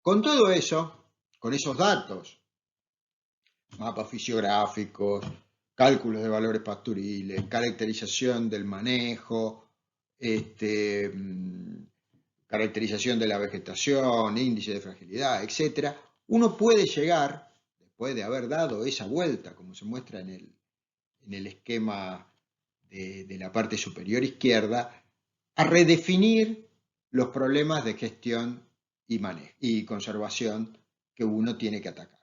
Con todo eso, con esos datos, mapas fisiográficos, cálculos de valores pastoriles, caracterización del manejo, caracterización de la vegetación, índice de fragilidad, etc., uno puede llegar, después de haber dado esa vuelta, como se muestra en el esquema de la parte superior izquierda, a redefinir los problemas de gestión y manejo y conservación que uno tiene que atacar.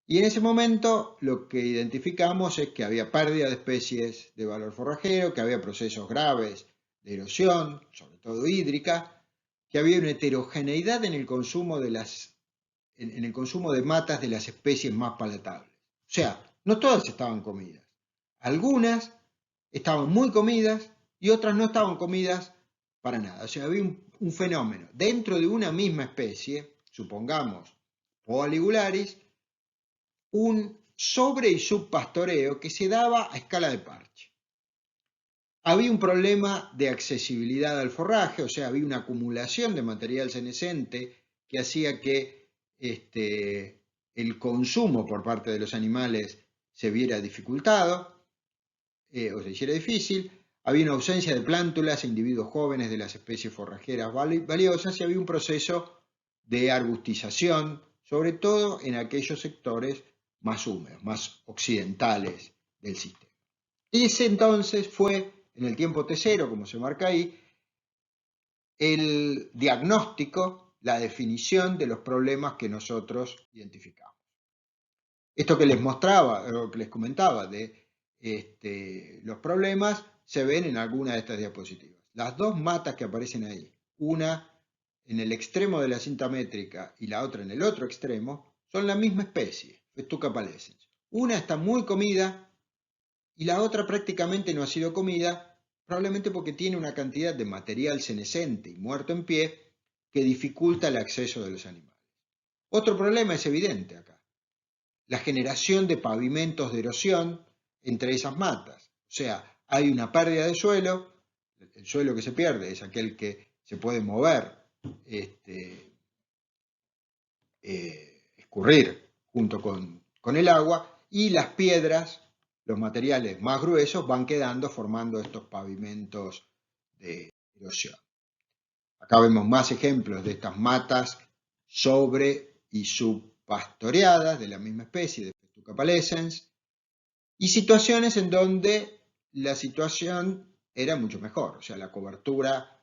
Y en ese momento lo que identificamos es que había pérdida de especies de valor forrajero, que había procesos graves de erosión, sobre todo hídrica, que había una heterogeneidad en el consumo en el consumo de matas de las especies más palatables. O sea, no todas estaban comidas. Algunas estaban muy comidas y otras no estaban comidas para nada. O sea, había un fenómeno dentro de una misma especie, supongamos Poa ligularis, un sobre y subpastoreo que se daba a escala de parche. Había un problema de accesibilidad al forraje, o sea, había una acumulación de material senescente que hacía que el consumo por parte de los animales se viera dificultado o se hiciera difícil. Había una ausencia de plántulas e individuos jóvenes de las especies forrajeras valiosas y había un proceso de arbustización, sobre todo en aquellos sectores más húmedos, más occidentales del sistema. Y ese entonces fue, en el tiempo T0, como se marca ahí, el diagnóstico, la definición de los problemas que nosotros identificamos. Esto que les mostraba, o que les comentaba de los problemas, se ven en alguna de estas diapositivas. Las dos matas que aparecen ahí, una en el extremo de la cinta métrica y la otra en el otro extremo, son la misma especie, Festuca palescens. Una está muy comida y la otra prácticamente no ha sido comida, probablemente porque tiene una cantidad de material senescente y muerto en pie que dificulta el acceso de los animales. Otro problema es evidente acá, la generación de pavimentos de erosión entre esas matas. O sea, hay una pérdida de suelo, el suelo que se pierde es aquel que se puede mover, escurrir junto con el agua, y las piedras, los materiales más gruesos, van quedando formando estos pavimentos de erosión. Acá vemos más ejemplos de estas matas sobre y subpastoreadas de la misma especie de Festuca palescens, y situaciones en donde la situación era mucho mejor, o sea, la cobertura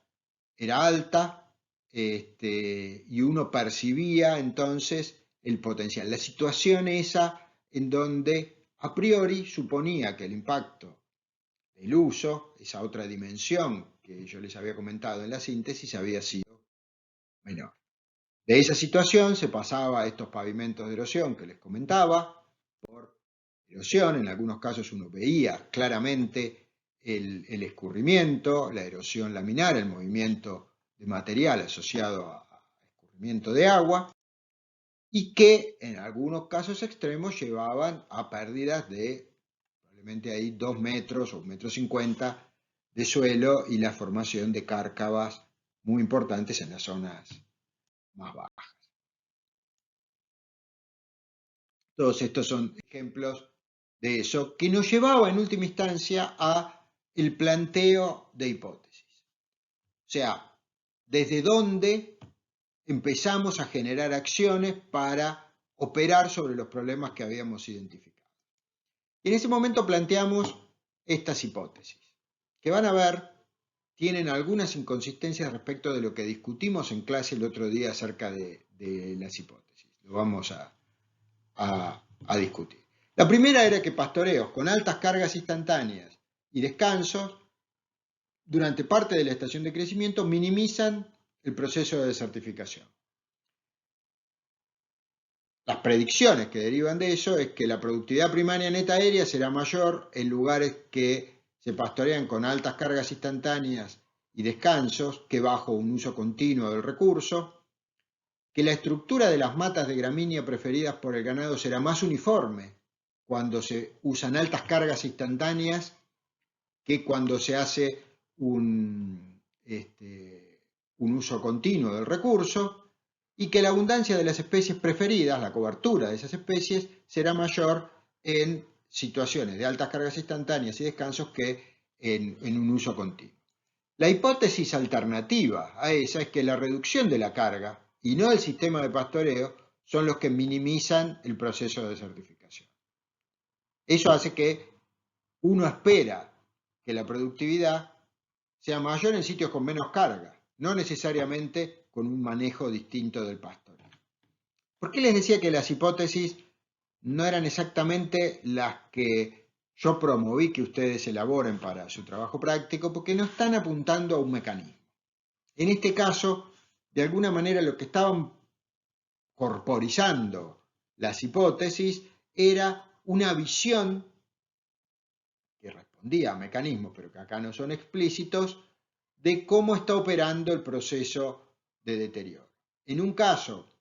era alta, y uno percibía entonces el potencial. La situación esa en donde a priori suponía que el impacto del uso, esa otra dimensión que yo les había comentado en la síntesis, había sido menor. De esa situación se pasaba a estos pavimentos de erosión que les comentaba, por erosión, en algunos casos uno veía claramente el escurrimiento, la erosión laminar, el movimiento de material asociado a escurrimiento de agua, y que en algunos casos extremos llevaban a pérdidas de probablemente ahí 2 metros o 1,50 m de suelo y la formación de cárcavas muy importantes en las zonas más bajas. Todos estos son ejemplos de eso que nos llevaba en última instancia a el planteo de hipótesis. O sea, desde dónde empezamos a generar acciones para operar sobre los problemas que habíamos identificado. Y en ese momento planteamos estas hipótesis, que van a ver, tienen algunas inconsistencias respecto de lo que discutimos en clase el otro día acerca de las hipótesis. Lo vamos a discutir. La primera era que pastoreos con altas cargas instantáneas y descansos durante parte de la estación de crecimiento minimizan el proceso de desertificación. Las predicciones que derivan de eso es que la productividad primaria neta aérea será mayor en lugares que se pastorean con altas cargas instantáneas y descansos que bajo un uso continuo del recurso, que la estructura de las matas de gramínea preferidas por el ganado será más uniforme cuando se usan altas cargas instantáneas que cuando se hace un uso continuo del recurso, y que la abundancia de las especies preferidas, la cobertura de esas especies, será mayor en situaciones de altas cargas instantáneas y descansos que en un uso continuo. La hipótesis alternativa a esa es que la reducción de la carga y no el sistema de pastoreo son los que minimizan el proceso de desertificación. Eso hace que uno espera que la productividad sea mayor en sitios con menos carga, no necesariamente con un manejo distinto del pastoreo. ¿Por qué les decía que las hipótesis no eran exactamente las que yo promoví que ustedes elaboren para su trabajo práctico? Porque no están apuntando a un mecanismo. En este caso, de alguna manera lo que estaban corporizando las hipótesis era una visión que respondía a mecanismos, pero que acá no son explícitos, de cómo está operando el proceso de deterioro. En un caso,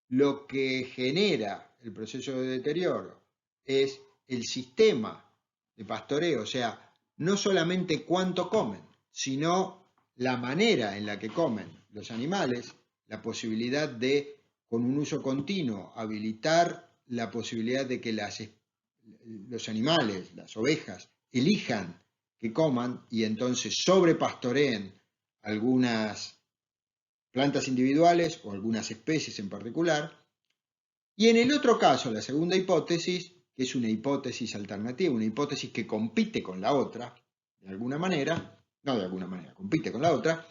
lo que genera el proceso de deterioro es el sistema de pastoreo, o sea, no solamente cuánto comen, sino la manera en la que comen los animales, la posibilidad de, con un uso continuo, habilitar la posibilidad de que los animales, las ovejas, elijan que coman y entonces sobrepastoreen algunas plantas individuales o algunas especies en particular. Y en el otro caso, la segunda hipótesis, que es una hipótesis alternativa, una hipótesis que compite con la otra, de alguna manera, no de alguna manera, compite con la otra,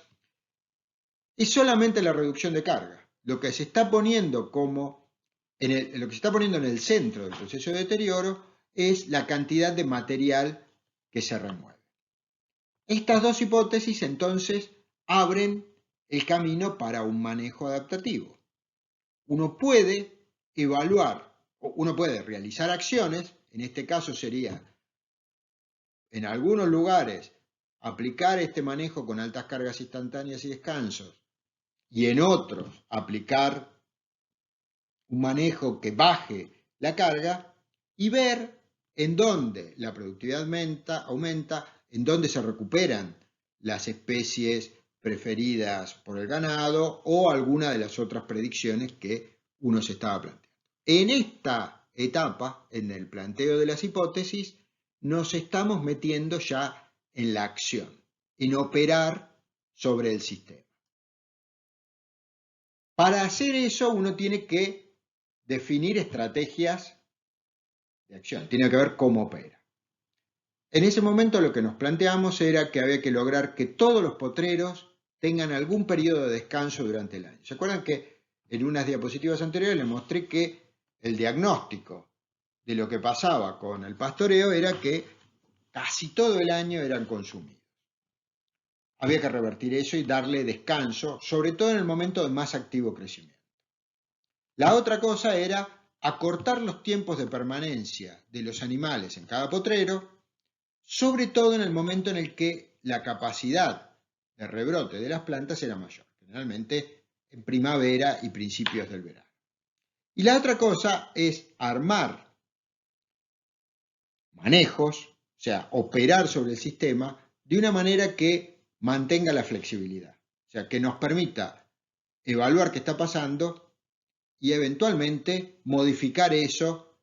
es solamente la reducción de carga. Lo que se está poniendo lo que se está poniendo en el centro del proceso de deterioro es la cantidad de material que se remueve. Estas dos hipótesis entonces abren el camino para un manejo adaptativo. Uno puede evaluar, o uno puede realizar acciones, en este caso sería, en algunos lugares, aplicar este manejo con altas cargas instantáneas y descansos, y en otros aplicar un manejo que baje la carga y ver en dónde la productividad aumenta, en dónde se recuperan las especies preferidas por el ganado o alguna de las otras predicciones que uno se estaba planteando. En esta etapa, en el planteo de las hipótesis, nos estamos metiendo ya en la acción, en operar sobre el sistema. Para hacer eso uno tiene que definir estrategias de acción, tiene que ver cómo opera. En ese momento lo que nos planteamos era que había que lograr que todos los potreros tengan algún periodo de descanso durante el año. ¿Se acuerdan que en unas diapositivas anteriores les mostré que el diagnóstico de lo que pasaba con el pastoreo era que casi todo el año eran consumidos? Había que revertir eso y darle descanso, sobre todo en el momento de más activo crecimiento. La otra cosa era acortar los tiempos de permanencia de los animales en cada potrero, sobre todo en el momento en el que la capacidad de rebrote de las plantas era mayor, generalmente en primavera y principios del verano. Y la otra cosa es armar manejos, o sea, operar sobre el sistema de una manera que mantenga la flexibilidad, o sea, que nos permita evaluar qué está pasando y eventualmente modificar eso,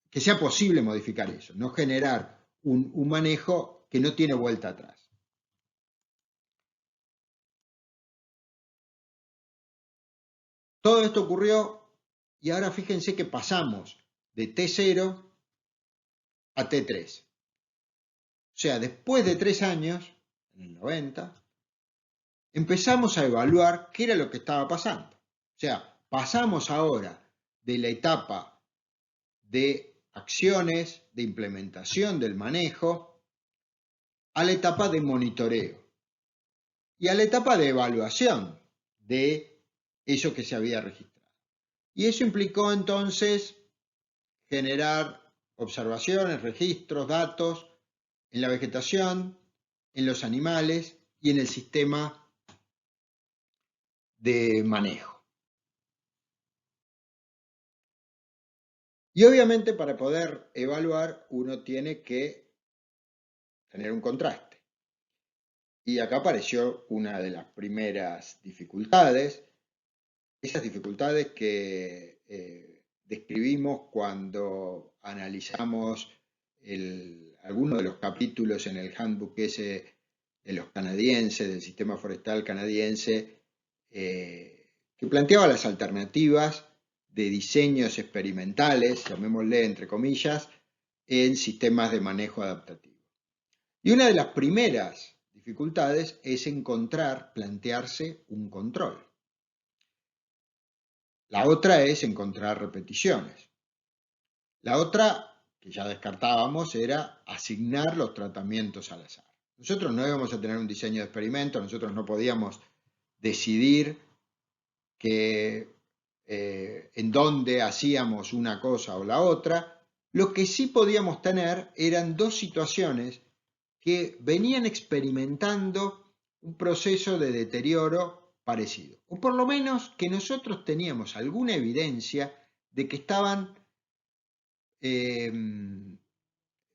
que sea posible modificar eso, no generar un manejo que no tiene vuelta atrás. Todo esto ocurrió y ahora fíjense que pasamos de T0 a T3. O sea, después de 3 años, en el 90, empezamos a evaluar qué era lo que estaba pasando. O sea, pasamos ahora de la etapa de acciones, de implementación del manejo, a la etapa de monitoreo y a la etapa de evaluación de eso que se había registrado. Y eso implicó entonces generar observaciones, registros, datos en la vegetación, en los animales y en el sistema de manejo. Y obviamente para poder evaluar uno tiene que tener un contraste. Y acá apareció una de las primeras dificultades, esas dificultades que describimos cuando analizamos algunos de los capítulos en el handbook ese de los canadienses, del sistema forestal canadiense, que planteaba las alternativas de diseños experimentales, llamémosle entre comillas, en sistemas de manejo adaptativo. Y una de las primeras dificultades es plantearse un control. La otra es encontrar repeticiones. La otra, que ya descartábamos, era asignar los tratamientos al azar. Nosotros no íbamos a tener un diseño de experimento, nosotros no podíamos decidir en dónde hacíamos una cosa o la otra. Lo que sí podíamos tener eran dos situaciones que venían experimentando un proceso de deterioro parecido, o por lo menos que nosotros teníamos alguna evidencia de que estaban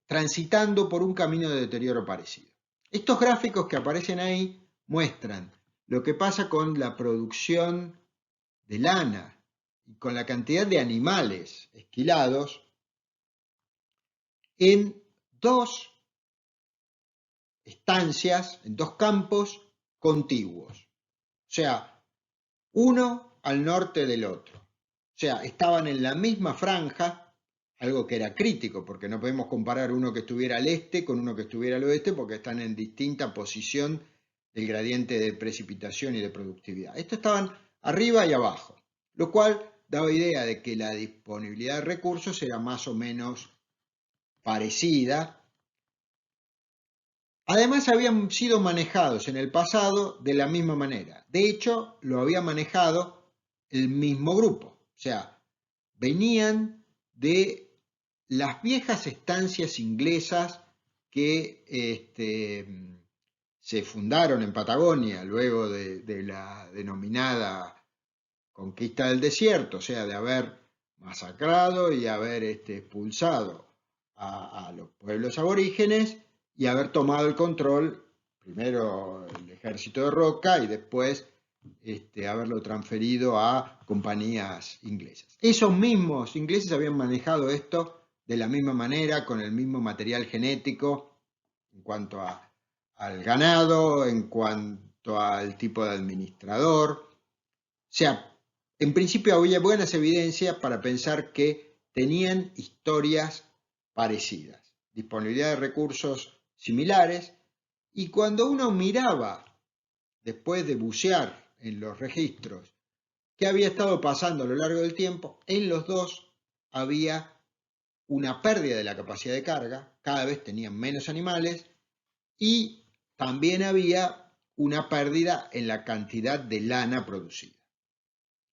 transitando por un camino de deterioro parecido. Estos gráficos que aparecen ahí muestran lo que pasa con la producción de lana y con la cantidad de animales esquilados en dos estancias, en dos campos contiguos. O sea, uno al norte del otro. O sea, estaban en la misma franja, algo que era crítico, porque no podemos comparar uno que estuviera al este con uno que estuviera al oeste, porque están en distinta posición del gradiente de precipitación y de productividad. Estos estaban arriba y abajo, lo cual daba idea de que la disponibilidad de recursos era más o menos parecida. Además, habían sido manejados en el pasado de la misma manera. De hecho, lo había manejado el mismo grupo. O sea, venían de las viejas estancias inglesas que se fundaron en Patagonia luego de la denominada conquista del desierto, o sea, de haber masacrado y haber expulsado a los pueblos aborígenes y haber tomado el control, primero el ejército de Roca y después haberlo transferido a compañías inglesas. Esos mismos ingleses habían manejado esto de la misma manera, con el mismo material genético en cuanto al ganado, en cuanto al tipo de administrador. O sea, en principio había buenas evidencias para pensar que tenían historias parecidas, disponibilidad de recursos similares, y cuando uno miraba, después de bucear en los registros, qué había estado pasando a lo largo del tiempo, en los dos había una pérdida de la capacidad de carga, cada vez tenían menos animales, y también había una pérdida en la cantidad de lana producida,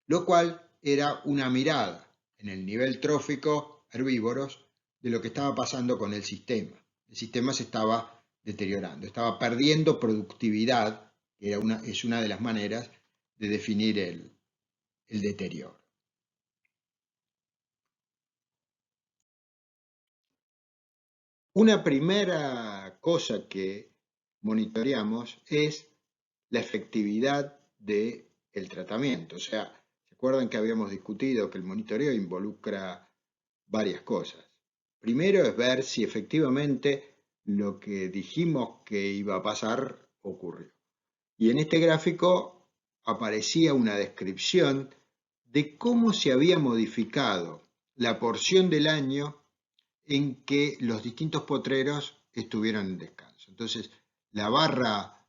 lo cual era una mirada en el nivel trófico herbívoros de lo que estaba pasando con el sistema. El sistema se estaba deteriorando, estaba perdiendo productividad, que es una de las maneras de definir el deterioro. Una primera cosa que monitoreamos es la efectividad del tratamiento. O sea, ¿se acuerdan que habíamos discutido que el monitoreo involucra varias cosas? Primero es ver si efectivamente lo que dijimos que iba a pasar ocurrió. Y en este gráfico aparecía una descripción de cómo se había modificado la porción del año en que los distintos potreros estuvieron en descanso. Entonces, la barra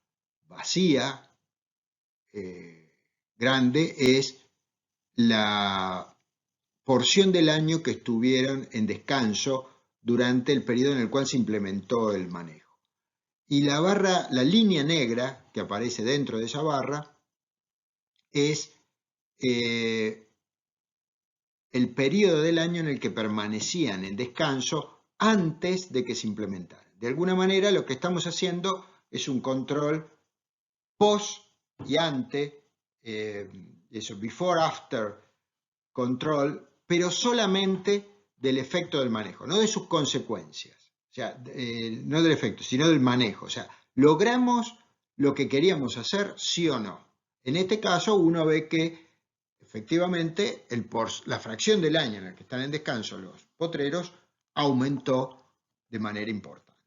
vacía, grande, es la porción del año que estuvieron en descanso durante el periodo en el cual se implementó el manejo. Y la línea negra que aparece dentro de esa barra es el periodo del año en el que permanecían en descanso antes de que se implementara. De alguna manera lo que estamos haciendo es un control post y ante, eso, before-after control, pero solamente del efecto del manejo, no de sus consecuencias. O sea, no del efecto, sino del manejo. O sea, ¿logramos lo que queríamos hacer, sí o no? En este caso uno ve que efectivamente la fracción del año en la que están en descanso los potreros aumentó de manera importante.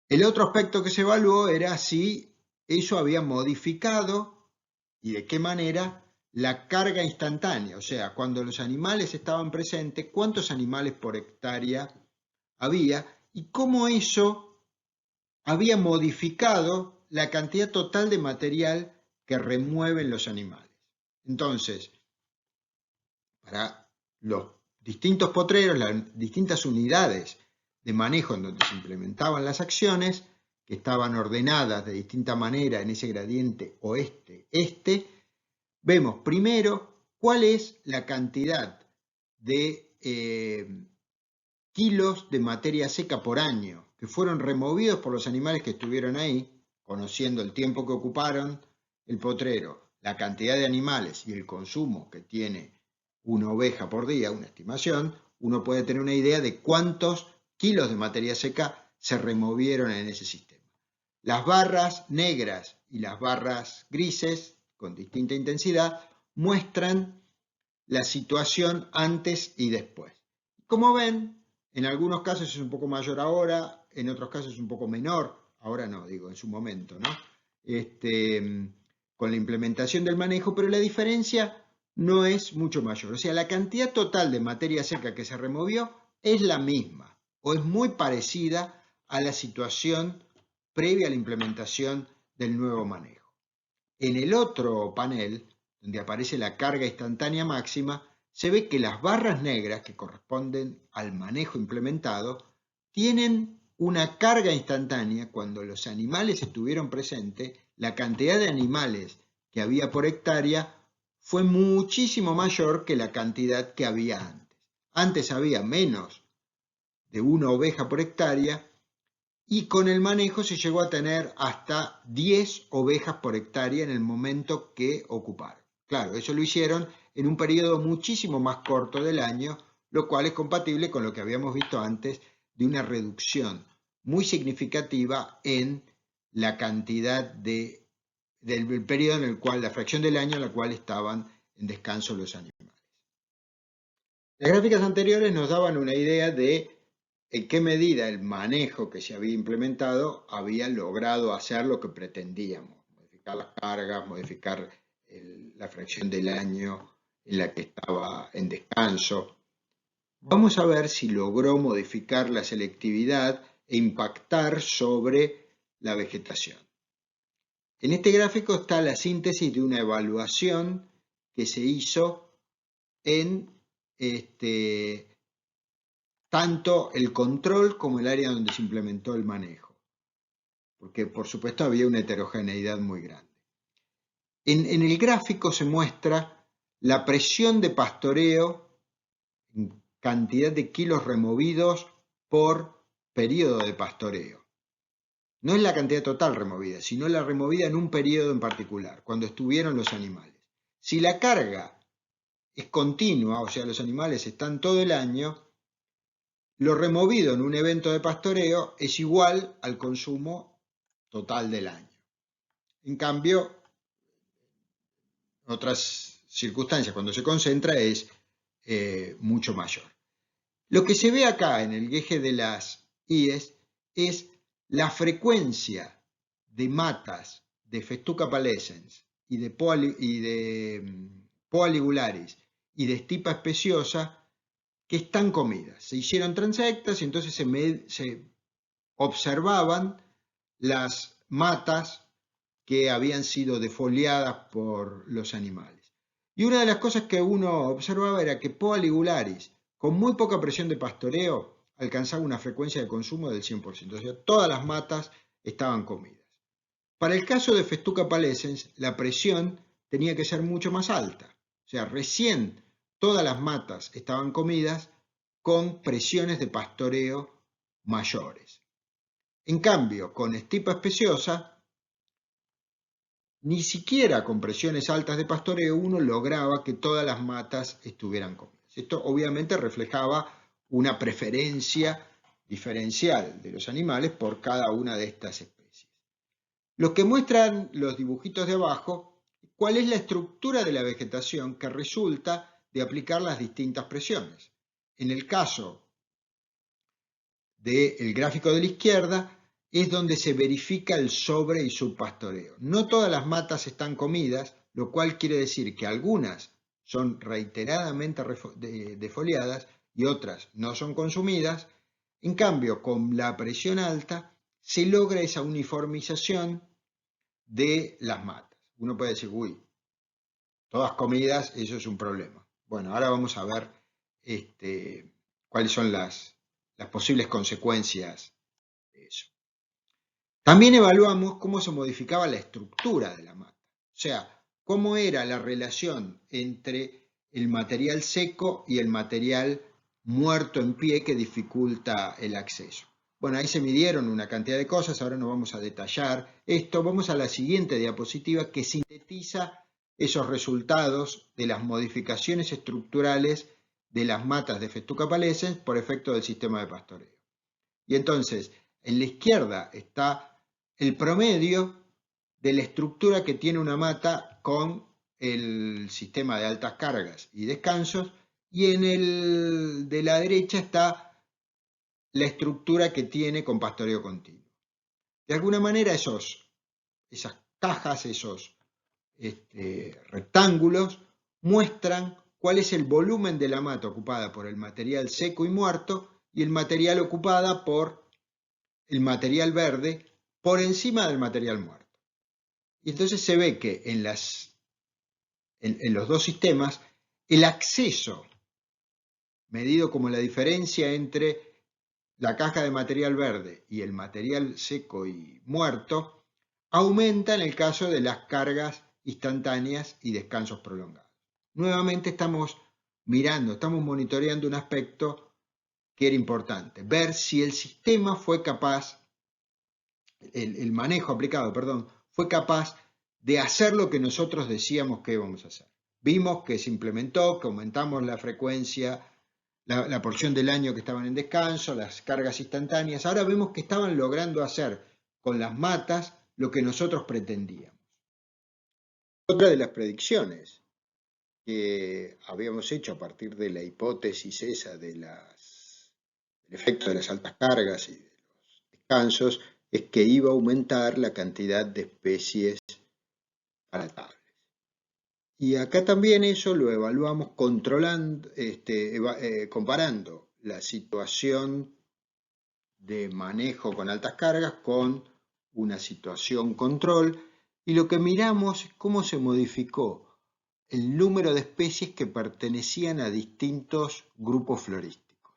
El otro aspecto que se evaluó era si eso había modificado y de qué manera la carga instantánea, o sea, cuando los animales estaban presentes, cuántos animales por hectárea había y cómo eso había modificado la cantidad total de material que remueven los animales. Entonces, para los distintos potreros, las distintas unidades de manejo en donde se implementaban las acciones, que estaban ordenadas de distinta manera en ese gradiente oeste-este, vemos primero cuál es la cantidad de kilos de materia seca por año que fueron removidos por los animales que estuvieron ahí, conociendo el tiempo que ocuparon el potrero, la cantidad de animales y el consumo que tiene una oveja por día, una estimación, uno puede tener una idea de cuántos kilos de materia seca se removieron en ese sistema. Las barras negras y las barras grises, con distinta intensidad, muestran la situación antes y después. Como ven, en algunos casos es un poco mayor ahora, en otros casos es un poco menor, ahora no, digo, en su momento, ¿no? Con la implementación del manejo, pero la diferencia no es mucho mayor. O sea, la cantidad total de materia seca que se removió es la misma o es muy parecida a la situación previa a la implementación del nuevo manejo. En el otro panel, donde aparece la carga instantánea máxima, se ve que las barras negras que corresponden al manejo implementado tienen una carga instantánea cuando los animales estuvieron presentes, la cantidad de animales que había por hectárea fue muchísimo mayor que la cantidad que había antes. Antes había menos de una oveja por hectárea y con el manejo se llegó a tener hasta 10 ovejas por hectárea en el momento que ocuparon. Claro, eso lo hicieron en un periodo muchísimo más corto del año, lo cual es compatible con lo que habíamos visto antes de una reducción muy significativa en la cantidad del periodo en el cual, la fracción del año en la cual estaban en descanso los animales. Las gráficas anteriores nos daban una idea de en qué medida el manejo que se había implementado había logrado hacer lo que pretendíamos, modificar las cargas, modificar la fracción del año en la que estaba en descanso. Vamos a ver si logró modificar la selectividad e impactar sobre la vegetación. En este gráfico está la síntesis de una evaluación que se hizo en tanto el control como el área donde se implementó el manejo, porque por supuesto había una heterogeneidad muy grande. En el gráfico se muestra la presión de pastoreo en cantidad de kilos removidos por periodo de pastoreo. No es la cantidad total removida, sino la removida en un periodo en particular, cuando estuvieron los animales. Si la carga es continua, o sea, los animales están todo el año, lo removido en un evento de pastoreo es igual al consumo total del año. En cambio, otras circunstancias, cuando se concentra, es mucho mayor. Lo que se ve acá en el eje de las IES es la frecuencia de matas de Festuca pallescens y de Poa ligularis y de Stipa speciosa que están comidas. Se hicieron transectas y entonces se observaban las matas que habían sido defoliadas por los animales. Y una de las cosas que uno observaba era que Poa ligularis, con muy poca presión de pastoreo, alcanzaba una frecuencia de consumo del 100%. O sea, todas las matas estaban comidas. Para el caso de Festuca pallescens, la presión tenía que ser mucho más alta. O sea, recién todas las matas estaban comidas con presiones de pastoreo mayores. En cambio, con Stipa speciosa, ni siquiera con presiones altas de pastoreo uno lograba que todas las matas estuvieran comidas. Esto obviamente reflejaba una preferencia diferencial de los animales por cada una de estas especies. Lo que muestran los dibujitos de abajo cuál es la estructura de la vegetación que resulta de aplicar las distintas presiones. En el caso del gráfico de la izquierda es donde se verifica el sobre y subpastoreo. No todas las matas están comidas, lo cual quiere decir que algunas son reiteradamente defoliadas y otras no son consumidas. En cambio, con la presión alta se logra esa uniformización de las matas. Uno puede decir, uy, todas comidas, eso es un problema. Bueno, ahora vamos a ver cuáles son las posibles consecuencias de eso. También evaluamos cómo se modificaba la estructura de la mata, o sea, cómo era la relación entre el material seco y el material muerto en pie que dificulta el acceso. Bueno, ahí se midieron una cantidad de cosas, ahora no vamos a detallar esto. Vamos a la siguiente diapositiva que sintetiza esos resultados de las modificaciones estructurales de las matas de Festuca pallescens por efecto del sistema de pastoreo. Y entonces, en la izquierda está el promedio de la estructura que tiene una mata con el sistema de altas cargas y descansos, y en el de la derecha está la estructura que tiene con pastoreo continuo. De alguna manera esas cajas, esos rectángulos, muestran cuál es el volumen de la mata ocupada por el material seco y muerto y el material ocupada por el material verde por encima del material muerto. Y entonces se ve que en los dos sistemas el acceso, medido como la diferencia entre la caja de material verde y el material seco y muerto, aumenta en el caso de las cargas instantáneas y descansos prolongados. Nuevamente estamos monitoreando un aspecto que era importante, ver si el sistema fue capaz, el manejo aplicado, perdón, fue capaz de hacer lo que nosotros decíamos que íbamos a hacer. Vimos que se implementó, que aumentamos la frecuencia, la porción del año que estaban en descanso, las cargas instantáneas. Ahora vemos que estaban logrando hacer con las matas lo que nosotros pretendíamos. Otra de las predicciones que habíamos hecho a partir de la hipótesis esa del efecto de las altas cargas y de los descansos es que iba a aumentar la cantidad de especies palatables. Y acá también eso lo evaluamos comparando la situación de manejo con altas cargas con una situación control, y lo que miramos es cómo se modificó el número de especies que pertenecían a distintos grupos florísticos.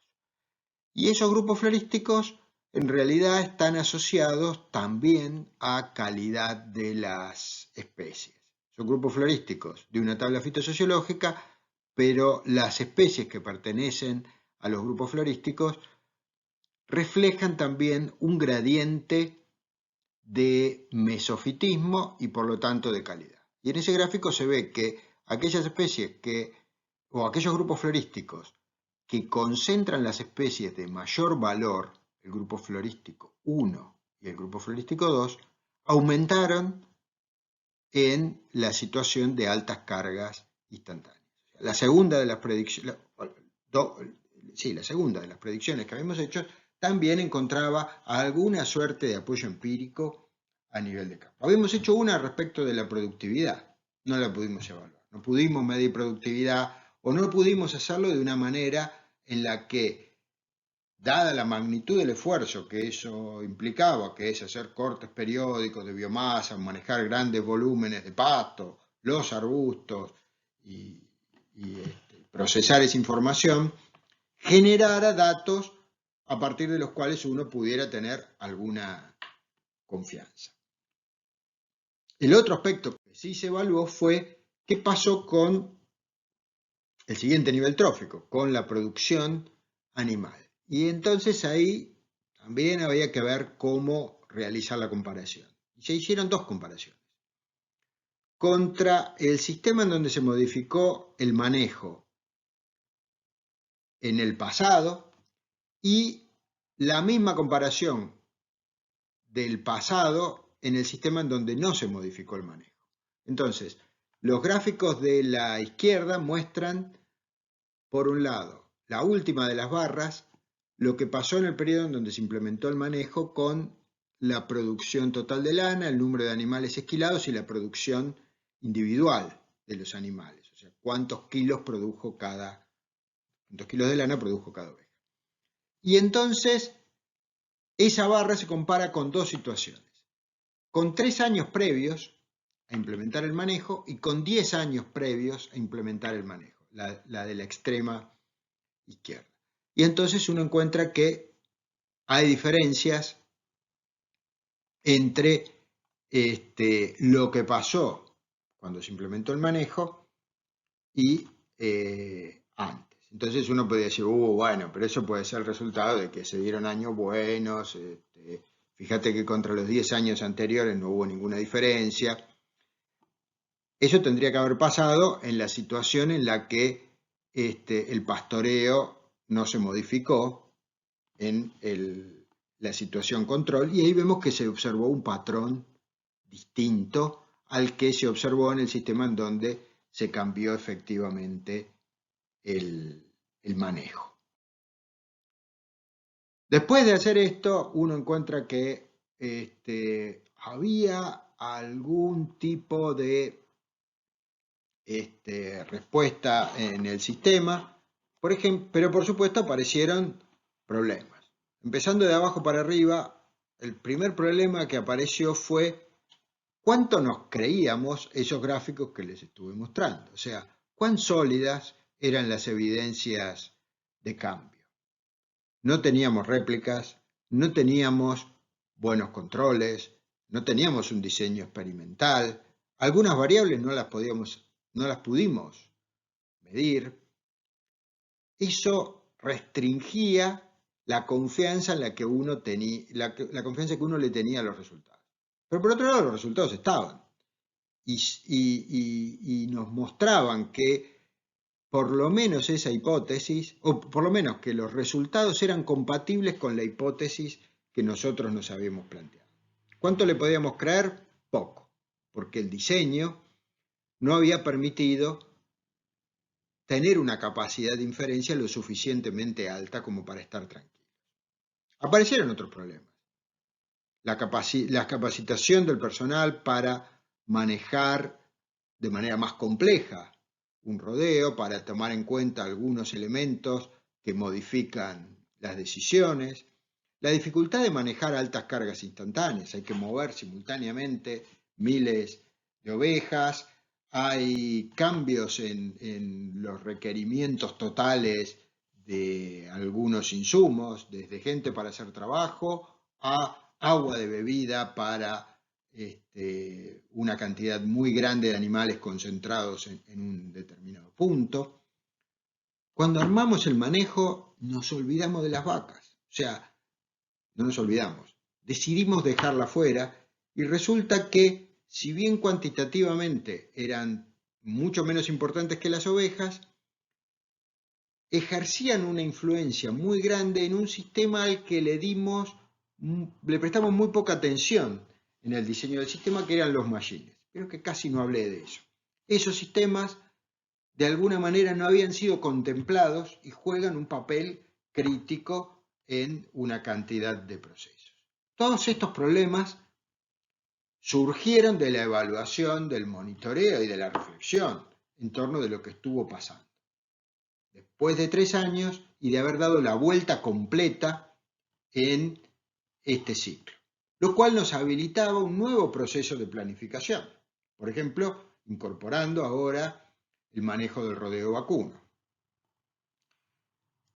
Y esos grupos florísticos en realidad están asociados también a calidad de las especies. Son grupos florísticos de una tabla fitosociológica, pero las especies que pertenecen a los grupos florísticos reflejan también un gradiente de mesofitismo y por lo tanto de calidad. Y en ese gráfico se ve que aquellas especies o aquellos grupos florísticos que concentran las especies de mayor valor, el grupo florístico 1 y el grupo florístico 2, aumentaron en la situación de altas cargas instantáneas. La segunda de las predicciones, la segunda de las predicciones que habíamos hecho también encontraba alguna suerte de apoyo empírico a nivel de campo. Habíamos hecho una respecto de la productividad, no la pudimos evaluar, no pudimos medir productividad o no pudimos hacerlo de una manera en la que, dada la magnitud del esfuerzo que eso implicaba, que es hacer cortes periódicos de biomasa, manejar grandes volúmenes de pasto, los arbustos y procesar esa información, generara datos a partir de los cuales uno pudiera tener alguna confianza. El otro aspecto que sí se evaluó fue qué pasó con el siguiente nivel trófico, con la producción animal. Y entonces ahí también había que ver cómo realizar la comparación. Y se hicieron dos comparaciones. Contra el sistema en donde se modificó el manejo en el pasado y la misma comparación del pasado en el sistema en donde no se modificó el manejo. Entonces, Los gráficos de la izquierda muestran, por un lado, la última de las barras, lo que pasó en el periodo en donde se implementó el manejo con la producción total de lana, el número de animales esquilados y la producción individual de los animales. O sea, cuántos kilos de lana produjo cada oveja. Y entonces, esa barra se compara con dos situaciones. Con 3 años previos a implementar el manejo y con 10 años previos a implementar el manejo, la de la extrema izquierda. Y entonces uno encuentra que hay diferencias entre lo que pasó cuando se implementó el manejo y antes. Entonces uno podría decir, bueno, pero eso puede ser el resultado de que se dieron años buenos, fíjate que contra los 10 años anteriores no hubo ninguna diferencia. Eso tendría que haber pasado en la situación en la que el pastoreo no se modificó en la situación control, y ahí vemos que se observó un patrón distinto al que se observó en el sistema en donde se cambió efectivamente el manejo. Después de hacer esto, uno encuentra que había algún tipo de respuesta en el sistema, por ejemplo, pero por supuesto aparecieron problemas. Empezando de abajo para arriba, el primer problema que apareció fue cuánto nos creíamos esos gráficos que les estuve mostrando, o sea, cuán sólidas eran las evidencias de cambio. No teníamos réplicas, no teníamos buenos controles, no teníamos un diseño experimental, algunas variables no las pudimos medir. Eso restringía la confianza en la que uno tenía, la confianza que uno le tenía a los resultados. Pero por otro lado, los resultados estaban y nos mostraban que por lo menos esa hipótesis, o por lo menos que los resultados eran compatibles con la hipótesis que nosotros nos habíamos planteado. ¿Cuánto le podíamos creer? Poco, porque el diseño no había permitido tener una capacidad de inferencia lo suficientemente alta como para estar tranquilos. Aparecieron otros problemas. La capacitación del personal para manejar de manera más compleja un rodeo, para tomar en cuenta algunos elementos que modifican las decisiones, la dificultad de manejar altas cargas instantáneas, hay que mover simultáneamente miles de ovejas, hay cambios en los requerimientos totales de algunos insumos, desde gente para hacer trabajo a agua de bebida para una cantidad muy grande de animales concentrados en un determinado punto. Cuando armamos el manejo nos olvidamos de las vacas, o sea, no nos olvidamos, decidimos dejarla fuera y resulta que si bien cuantitativamente eran mucho menos importantes que las ovejas, ejercían una influencia muy grande en un sistema al que le prestamos muy poca atención en el diseño del sistema, que eran los machines. Creo que casi no hablé de eso. Esos sistemas de alguna manera no habían sido contemplados y juegan un papel crítico en una cantidad de procesos. Todos estos problemas surgieron de la evaluación, del monitoreo y de la reflexión en torno de lo que estuvo pasando. Después de 3 años y de haber dado la vuelta completa en este ciclo, lo cual nos habilitaba un nuevo proceso de planificación. Por ejemplo, incorporando ahora el manejo del rodeo vacuno.